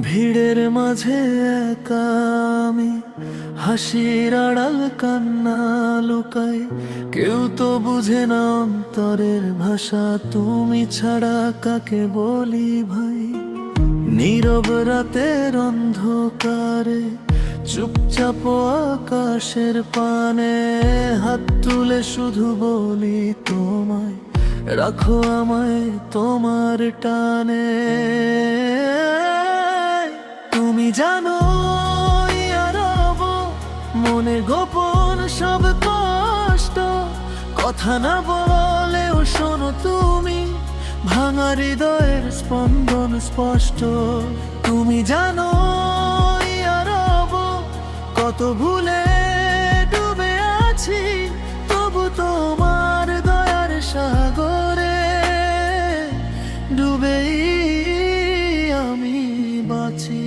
ভিড়ের মাঝে একা আমি, হাসির আড়াল কান্না লুকাই। কেউ তো বুঝে না অন্তরের ভাষা, তুমি ছাড়া কাকে বলি ভাই। নীরব রাতের অন্ধকারে চুপচাপ আকাশের পানে হাত তুলে শুধু বলি তোমায়, রাখো আমায় তোমার টানে। তুমি জানো রব মনে গোপন সব কষ্ট, কথা না বলেও শোনো তুমি, ভাঙা হৃদয়ের স্পন্দন স্পষ্ট। তুমি জানো রব কত ভুলে ডুবে আছি, তবু তোমার দয়ার সাগরে ডুবেই আমি বাঁচি।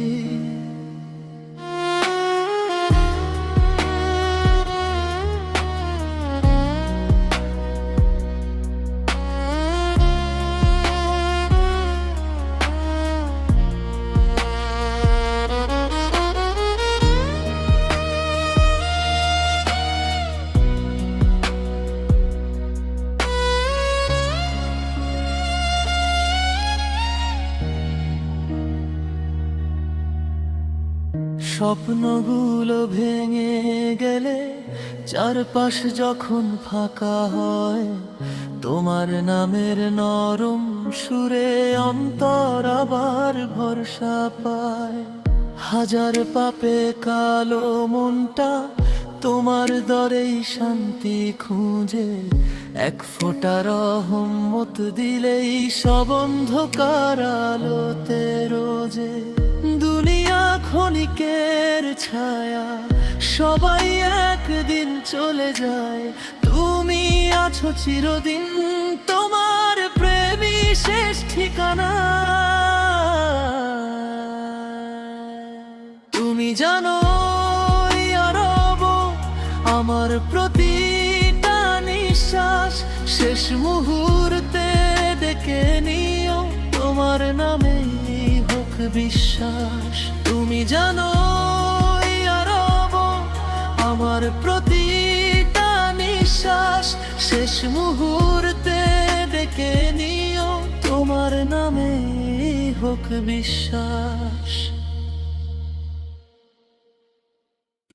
স্বপ্নগুলো ভেঙে গেলে চারপাশ যখন ফাঁকা হয়, তোমার নামের নরম সুরে অন্তর আবার ভরসা পায়। হাজার পাপে কালো মনটা তোমার দরেই শান্তি খুঁজে, এক ফোঁটা রহমত দিলেই সব অন্ধকার আলোতে রোজে। দুনিয়া ক্ষণিকের ছায়া, সবাই একদিন চলে যায়, তুমি আছো চিরদিন, তোমার প্রেমই শেষ ঠিকানা। তুমি জানো রব আমার প্রতিটা নিঃশ্বাস, শেষ মুহূর্তে ডেকে নিও তোমার নামেই হোক বিশ্বাস। তুমি জানো রব আমার প্রতিটা নিঃশ্বাস, শেষ মুহূর্তে ডেকে নিও তোমার নামেই হোক বিশ্বাস।